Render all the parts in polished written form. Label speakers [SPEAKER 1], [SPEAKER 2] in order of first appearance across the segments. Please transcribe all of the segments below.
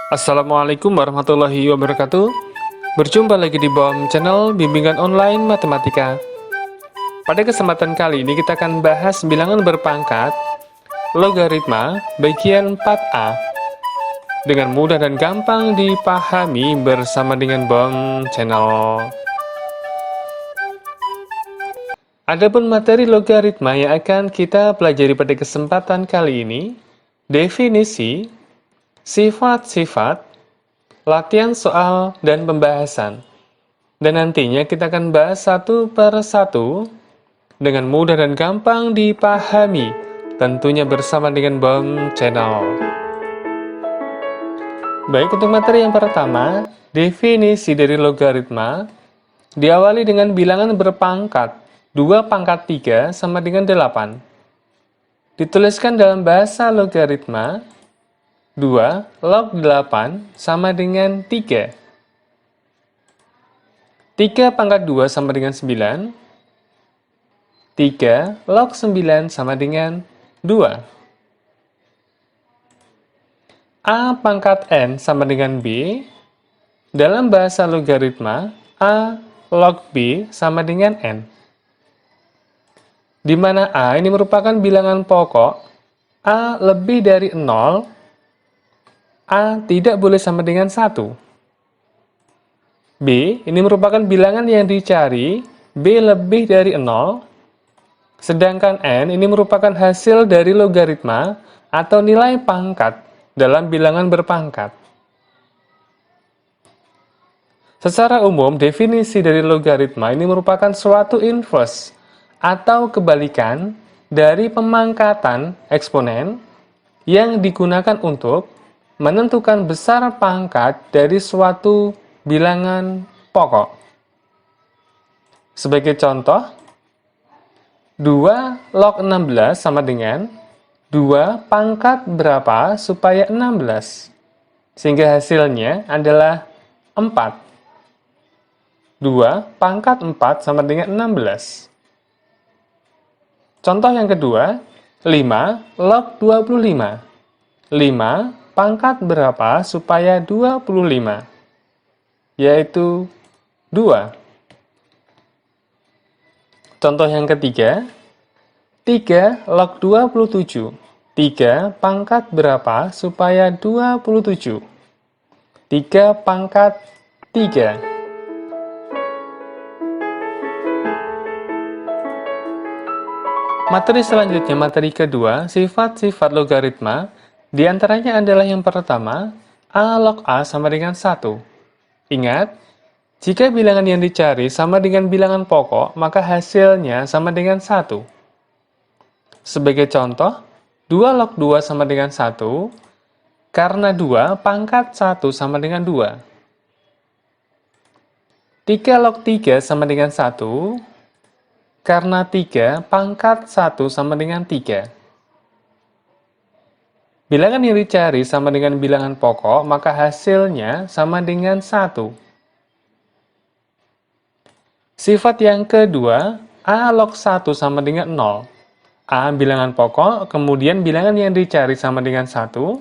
[SPEAKER 1] Assalamualaikum warahmatullahi wabarakatuh. Berjumpa lagi di BOM Channel Bimbingan Online Matematika. Pada kesempatan kali ini kita akan bahas bilangan berpangkat logaritma bagian 4A dengan mudah dan gampang dipahami bersama dengan BOM Channel. Adapun materi logaritma yang akan kita pelajari pada kesempatan kali ini, definisi, sifat-sifat, latihan soal, dan pembahasan. Dan nantinya kita akan bahas satu per satu dengan mudah dan gampang dipahami, tentunya bersama dengan BOM Channel. Baik, untuk materi yang pertama, definisi dari logaritma diawali dengan bilangan berpangkat 2 pangkat 3 sama dengan 8. Dituliskan dalam bahasa logaritma, 2 log 8 sama dengan 3. 3 pangkat 2 sama dengan 9. 3 log 9 sama dengan 2. A pangkat N sama dengan B. Dalam bahasa logaritma, A log B sama dengan N. Di mana A ini merupakan bilangan pokok, A lebih dari 0, A tidak boleh sama dengan 1. B ini merupakan bilangan yang dicari, B lebih dari 0, sedangkan N ini merupakan hasil dari logaritma atau nilai pangkat dalam bilangan berpangkat. Secara umum, definisi dari logaritma ini merupakan suatu inverse atau kebalikan dari pemangkatan eksponen yang digunakan untuk menentukan besar pangkat dari suatu bilangan pokok. Sebagai contoh, 2 log 16 sama dengan 2 pangkat berapa supaya 16, sehingga hasilnya adalah 4. 2 pangkat 4 sama dengan 16. Contoh yang kedua, 5 log 25. 5 pangkat berapa supaya 25? Yaitu 2. Contoh yang ketiga, 3 log 27. 3 pangkat berapa supaya 27? 3 pangkat 3. Materi selanjutnya, materi kedua, sifat-sifat logaritma. Di antaranya adalah yang pertama, A log A sama dengan 1. Ingat, jika bilangan yang dicari sama dengan bilangan pokok, maka hasilnya sama dengan 1. Sebagai contoh, 2 log 2 sama dengan 1, karena 2 pangkat 1 sama dengan 2. 3 log 3 sama dengan 1, karena 3 pangkat 1 sama dengan 3. Bilangan yang dicari sama dengan bilangan pokok, maka hasilnya sama dengan 1. Sifat yang kedua, A log 1 sama dengan 0. A bilangan pokok, kemudian bilangan yang dicari sama dengan 1.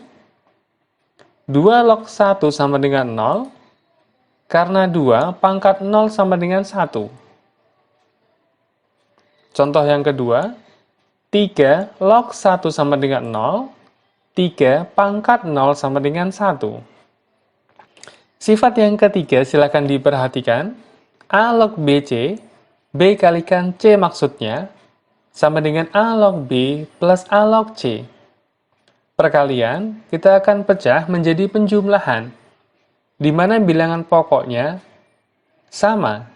[SPEAKER 1] 2 log 1 sama dengan 0, karena 2 pangkat 0 sama dengan 1. Contoh yang kedua, 3 log 1 sama dengan 0, 3 pangkat 0 sama dengan 1. Sifat yang ketiga, silakan diperhatikan. A log BC, B kalikan C maksudnya, sama dengan A log B plus A log C. Perkalian, kita akan pecah menjadi penjumlahan, di mana bilangan pokoknya sama.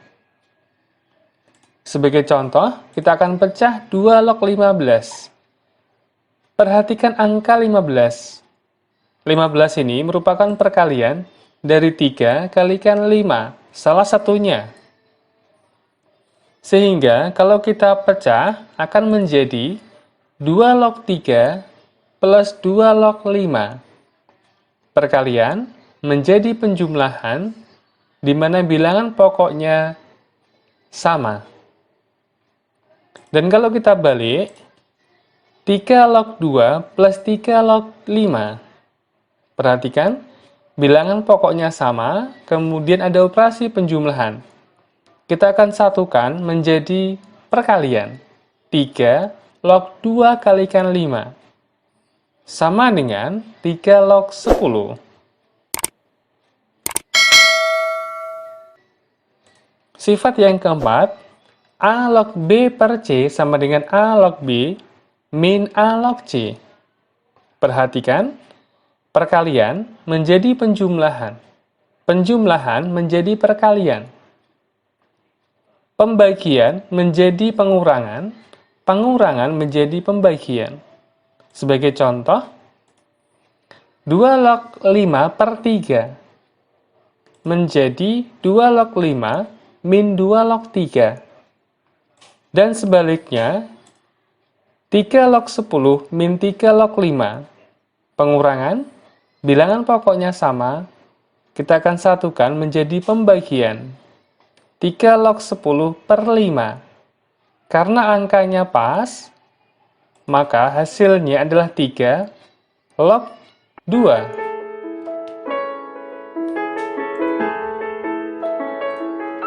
[SPEAKER 1] Sebagai contoh, kita akan pecah 2 log 15. Perhatikan angka 15. 15 ini merupakan perkalian dari 3 kalikan 5, salah satunya. Sehingga kalau kita pecah akan menjadi 2 log 3 plus 2 log 5. Perkalian menjadi penjumlahan di mana bilangan pokoknya sama. Dan kalau kita balik, 3 log 2 plus 3 log 5. Perhatikan, bilangan pokoknya sama, kemudian ada operasi penjumlahan. Kita akan satukan menjadi perkalian. 3 log 2 kalikan 5 sama dengan 3 log 10. Sifat yang keempat, A log B per C sama dengan A log B min A log C. Perhatikan, perkalian menjadi penjumlahan. Penjumlahan menjadi perkalian. Pembagian menjadi pengurangan. Pengurangan menjadi pembagian. Sebagai contoh, 2 log 5 per 3 menjadi 2 log 5 min 2 log 3. Dan sebaliknya, 3 log 10 min 3 log 5. Pengurangan, bilangan pokoknya sama, kita akan satukan menjadi pembagian. 3 log 10 per 5. Karena angkanya pas, maka hasilnya adalah 3 log 2.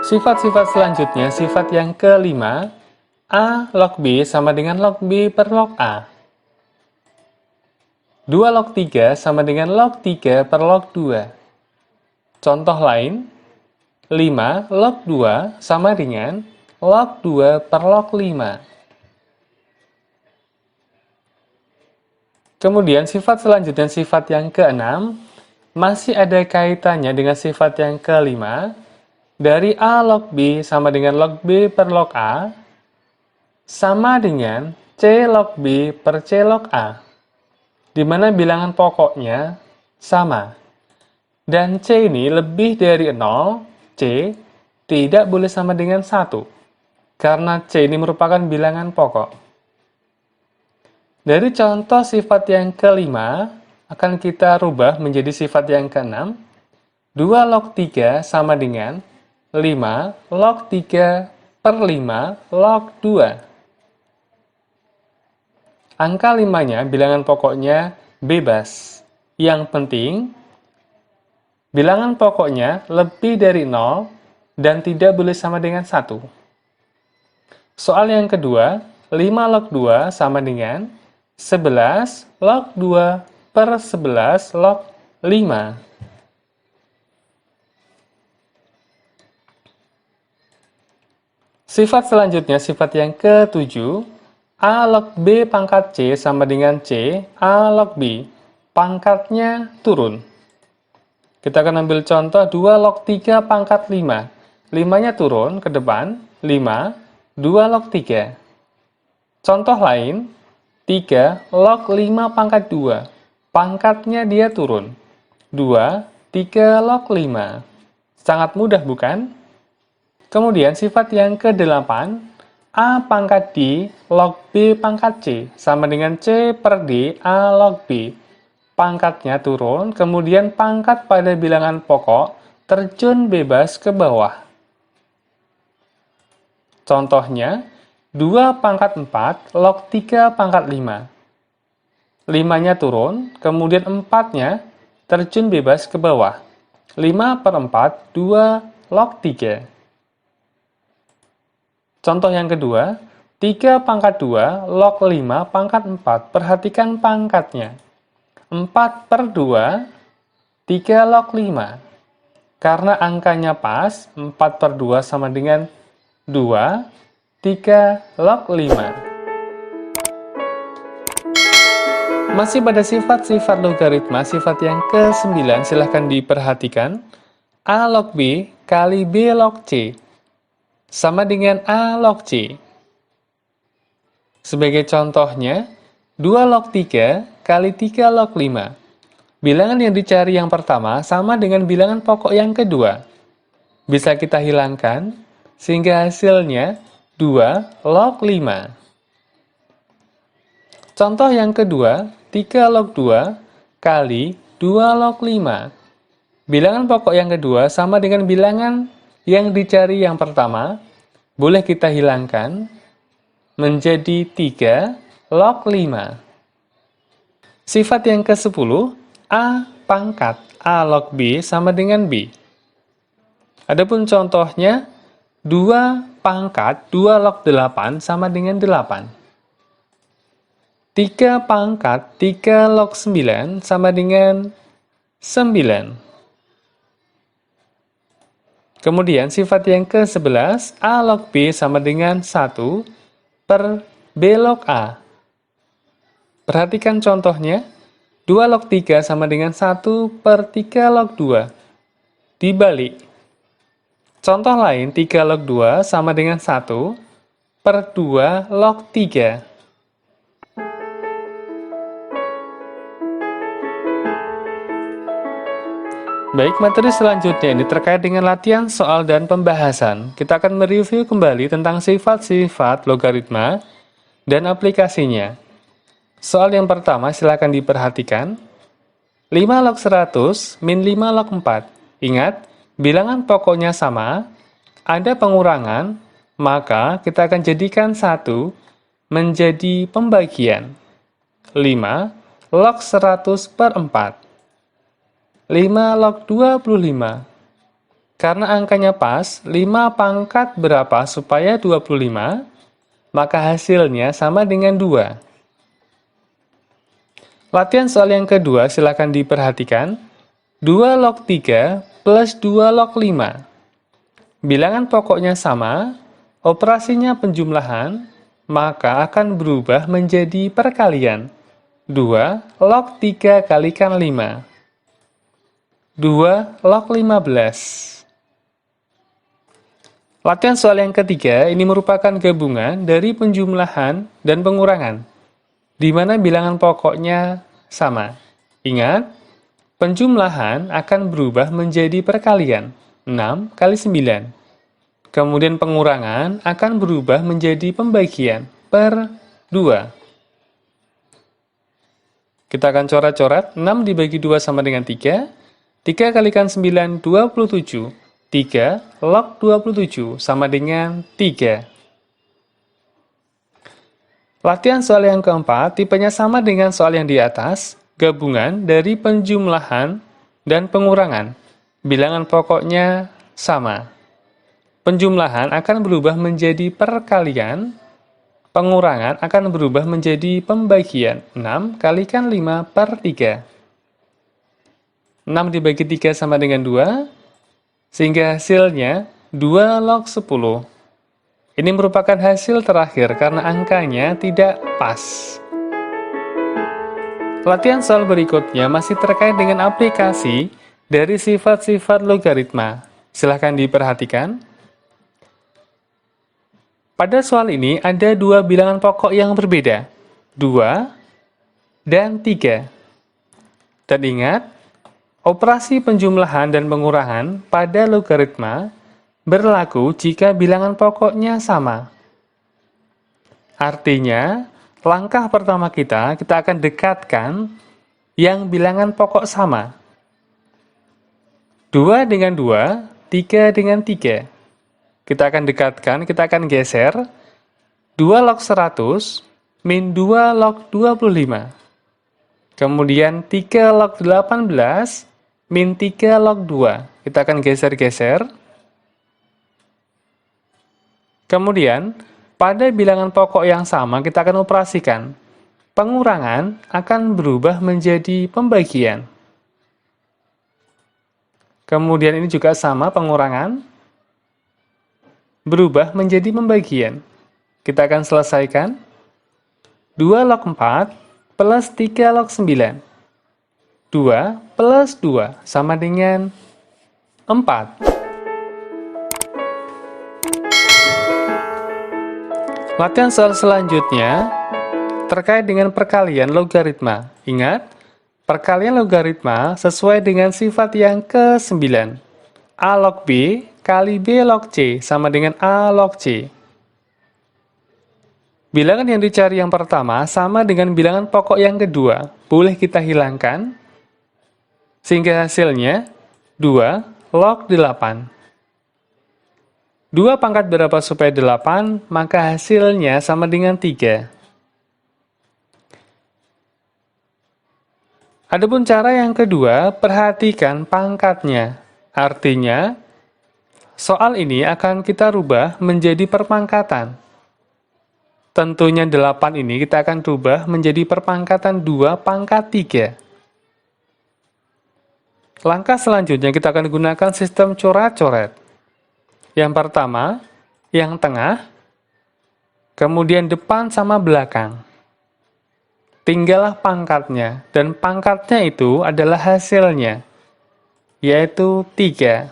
[SPEAKER 1] Sifat-sifat selanjutnya, sifat yang kelima, A log B sama dengan log B per log A. 2 log 3 sama dengan log 3 per log 2. Contoh lain, 5 log 2 sama dengan log 2 per log 5. Kemudian sifat selanjutnya, sifat yang keenam, masih ada kaitannya dengan sifat yang kelima. Dari A log B sama dengan log B per log A, sama dengan C log B per C log A, di mana bilangan pokoknya sama. Dan C ini lebih dari 0, C tidak boleh sama dengan 1, karena C ini merupakan bilangan pokok. Dari contoh sifat yang kelima, akan kita rubah menjadi sifat yang keenam. 2 log 3 sama dengan 5 log 3 per 5 log 2. Angka 5-nya, bilangan pokoknya bebas. Yang penting, bilangan pokoknya lebih dari 0 dan tidak boleh sama dengan 1. Soal yang kedua, 5 log 2 sama dengan 11 log 2 per 11 log 5. Sifat selanjutnya, sifat yang ketujuh, A log B pangkat C sama dengan C A log B. Pangkatnya turun. Kita akan ambil contoh 2 log 3 pangkat 5. 5-nya turun ke depan, 5, 2 log 3. Contoh lain, 3 log 5 pangkat 2. Pangkatnya dia turun, 2, 3 log 5. Sangat mudah bukan? Kemudian sifat yang ke-8, A pangkat D log B pangkat C sama dengan C per D A log B. Pangkatnya turun, kemudian pangkat pada bilangan pokok terjun bebas ke bawah. Contohnya, 2 pangkat 4 log 3 pangkat 5. 5-nya turun, kemudian 4-nya terjun bebas ke bawah. 5 per 4, 2 log 3. Contoh yang kedua, 3 pangkat 2 log 5 pangkat 4. Perhatikan pangkatnya. 4 per 2, 3 log 5. Karena angkanya pas, 4 per 2 sama dengan 2, 3 log 5. Masih pada sifat-sifat logaritma, sifat yang ke-9, silahkan diperhatikan. A log B kali B log C sama dengan A log C. Sebagai contohnya, 2 log 3 kali 3 log 5. Bilangan yang dicari yang pertama sama dengan bilangan pokok yang kedua. Bisa kita hilangkan, sehingga hasilnya 2 log 5. Contoh yang kedua, 3 log 2 kali 2 log 5. Bilangan pokok yang kedua sama dengan bilangan yang dicari yang pertama, boleh kita hilangkan menjadi 3 log 5. Sifat yang ke-10, A pangkat A log B sama dengan B. Adapun contohnya, 2 pangkat 2 log 8 sama dengan 8. 3 pangkat 3 log 9 sama dengan 9. Kemudian sifat yang ke-11, A log B sama dengan 1 per B log A. Perhatikan contohnya, 2 log 3 sama dengan 1 per 3 log 2. Dibalik. Contoh lain, 3 log 2 sama dengan 1 per 2 log 3. Baik, materi selanjutnya ini terkait dengan latihan soal dan pembahasan. Kita akan mereview kembali tentang sifat-sifat logaritma dan aplikasinya. Soal yang pertama silakan diperhatikan. 5 log 100 min 5 log 4. Ingat, bilangan pokoknya sama, ada pengurangan, maka kita akan jadikan 1 menjadi pembagian. 5 log 100 per 4. 5 log 25. Karena angkanya pas, 5 pangkat berapa supaya 25, maka hasilnya sama dengan 2. Latihan soal yang kedua silakan diperhatikan. 2 log 3 plus 2 log 5. Bilangan pokoknya sama, operasinya penjumlahan, maka akan berubah menjadi perkalian. 2 log 3 kalikan 5. 2 log 15. Latihan soal yang ketiga ini merupakan gabungan dari penjumlahan dan pengurangan, di mana bilangan pokoknya sama. Ingat, penjumlahan akan berubah menjadi perkalian, 6 kali 9. Kemudian pengurangan akan berubah menjadi pembagian, per 2. Kita akan coret-coret, 6 dibagi 2 sama dengan 3. 3 kalikan 9, 27. 3 log 27 sama dengan 3. Latihan soal yang keempat, tipenya sama dengan soal yang di atas, gabungan dari penjumlahan dan pengurangan. Bilangan pokoknya sama. Penjumlahan akan berubah menjadi perkalian, pengurangan akan berubah menjadi pembagian. 6 kalikan 5 per 3. 6 dibagi 3 sama dengan 2, sehingga hasilnya 2 log 10. Ini merupakan hasil terakhir karena angkanya tidak pas. Latihan soal berikutnya masih terkait dengan aplikasi dari sifat-sifat logaritma. Silahkan diperhatikan. Pada soal ini ada 2 bilangan pokok yang berbeda, 2 dan 3. Dan ingat, operasi penjumlahan dan pengurangan pada logaritma berlaku jika bilangan pokoknya sama. Artinya, langkah pertama kita akan dekatkan yang bilangan pokok sama. 2 dengan 2, 3 dengan 3. Kita akan dekatkan, kita akan geser. 2 log 100 min 2 log 25. Kemudian 3 log 18 min 3 log 2. Kita akan geser-geser. Kemudian, pada bilangan pokok yang sama kita akan operasikan. Pengurangan akan berubah menjadi pembagian. Kemudian ini juga sama, pengurangan berubah menjadi pembagian. Kita akan selesaikan. 2 log 4 plus 3 log 9. 2 plus 2 sama dengan 4. Latihan soal selanjutnya terkait dengan perkalian logaritma. Ingat, perkalian logaritma sesuai dengan sifat yang ke-9. A log B kali B log C sama dengan A log C. Bilangan yang dicari yang pertama sama dengan bilangan pokok yang kedua. Boleh kita hilangkan, sehingga hasilnya 2 log 8. 2 pangkat berapa supaya 8, maka hasilnya sama dengan 3. Adapun cara yang kedua, perhatikan pangkatnya. Artinya, soal ini akan kita rubah menjadi perpangkatan. Tentunya 8 ini kita akan rubah menjadi perpangkatan 2 pangkat 3. Langkah selanjutnya kita akan gunakan sistem coret-coret. Yang pertama, yang tengah, kemudian depan sama belakang. Tinggallah pangkatnya, dan pangkatnya itu adalah hasilnya, yaitu 3.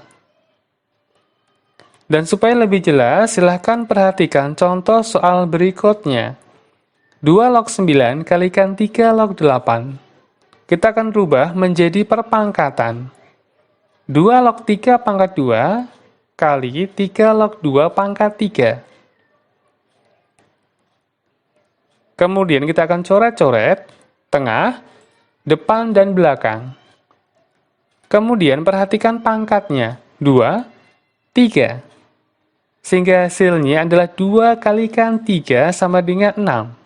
[SPEAKER 1] Dan supaya lebih jelas, silahkan perhatikan contoh soal berikutnya. 2 log 9 kalikan 3 log 8. Kita akan rubah menjadi perpangkatan. 2 log 3 pangkat 2 kali 3 log 2 pangkat 3. Kemudian kita akan coret-coret tengah, depan, dan belakang. Kemudian perhatikan pangkatnya, 2, 3. Sehingga hasilnya adalah 2 kalikan 3 sama dengan 6.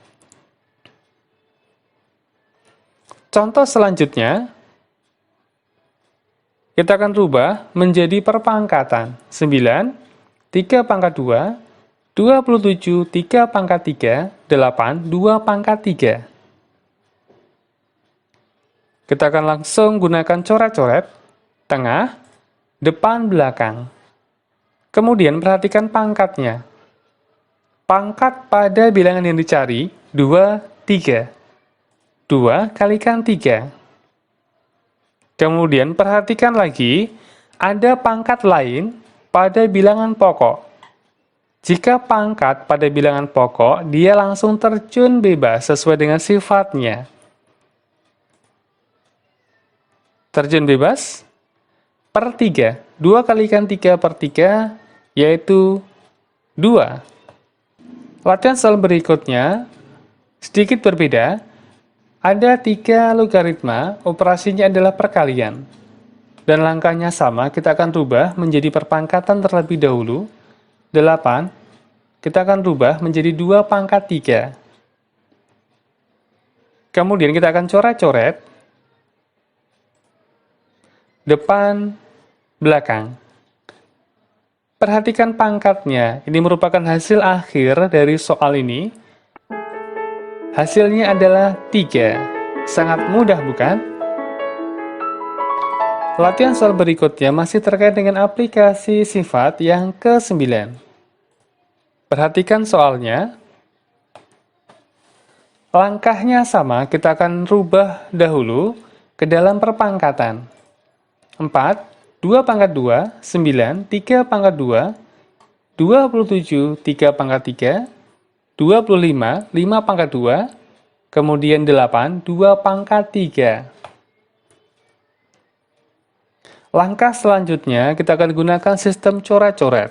[SPEAKER 1] Contoh selanjutnya, kita akan rubah menjadi perpangkatan. 9, 3 pangkat 2, 27, 3 pangkat 3, 8, 2 pangkat 3. Kita akan langsung gunakan coret-coret, tengah, depan, belakang. Kemudian perhatikan pangkatnya. Pangkat pada bilangan yang dicari, 2, 3. 2 kalikan 3. Kemudian perhatikan lagi, ada pangkat lain pada bilangan pokok. Jika pangkat pada bilangan pokok, dia langsung terjun bebas sesuai dengan sifatnya. Terjun bebas per 3. 2 kalikan 3 per 3, yaitu 2. Latihan soal berikutnya sedikit berbeda. Ada 3 logaritma, operasinya adalah perkalian. Dan langkahnya sama, kita akan rubah menjadi perpangkatan terlebih dahulu. 8, kita akan rubah menjadi 2 pangkat 3. Kemudian kita akan coret-coret depan, belakang. Perhatikan pangkatnya, ini merupakan hasil akhir dari soal ini. Hasilnya adalah 3. Sangat mudah, bukan? Latihan soal berikutnya masih terkait dengan aplikasi sifat yang ke-9. Perhatikan soalnya. Langkahnya sama, kita akan rubah dahulu ke dalam perpangkatan. 4, 2 pangkat 2, 9, 3 pangkat 2, 27, 3 pangkat 3, 25, 5 pangkat 2, kemudian 8, 2 pangkat 3. Langkah selanjutnya, kita akan gunakan sistem coret-coret.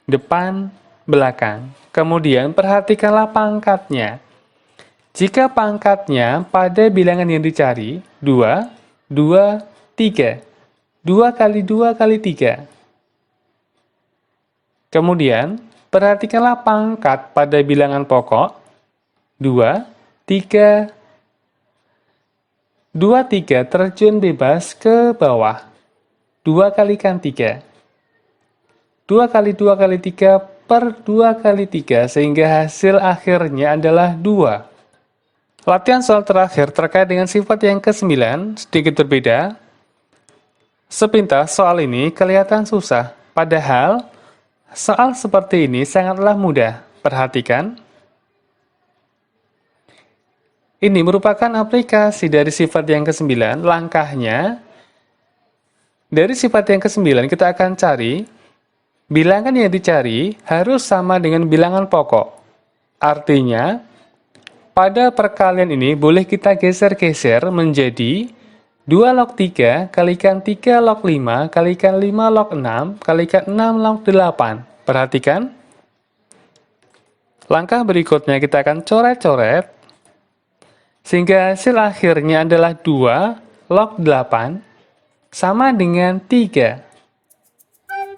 [SPEAKER 1] Depan, belakang. Kemudian perhatikanlah pangkatnya. Jika pangkatnya pada bilangan yang dicari, 2, 2, 3. 2 kali 2 kali 3. Kemudian, perhatikanlah pangkat pada bilangan pokok. 2, 3. 2, 3 terjun bebas ke bawah. 2 kalikan 3. 2 kali 2 kali 3 per 2 kali 3, sehingga hasil akhirnya adalah 2. Latihan soal terakhir terkait dengan sifat yang ke-9 sedikit berbeda. Sepintas soal ini kelihatan susah, padahal soal seperti ini sangatlah mudah. Perhatikan. Ini merupakan aplikasi dari sifat yang ke-9. Langkahnya, dari sifat yang ke-9 kita akan cari bilangan yang dicari harus sama dengan bilangan pokok. Artinya, pada perkalian ini boleh kita geser-geser menjadi 2 log 3 kalikan 3 log 5 kalikan 5 log 6 kalikan 6 log 8. Perhatikan. Langkah berikutnya kita akan coret-coret sehingga hasil akhirnya adalah 2 log 8 sama dengan 3.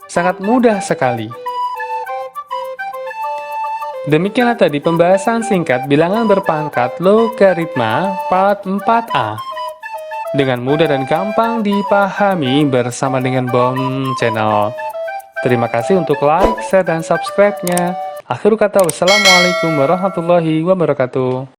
[SPEAKER 1] Sangat mudah sekali. Demikianlah tadi pembahasan singkat bilangan berpangkat logaritma part 4A. Dengan mudah dan gampang dipahami bersama dengan Bom Channel. Terima kasih untuk like, share, dan subscribe-nya. Akhir kata, wassalamualaikum warahmatullahi wabarakatuh.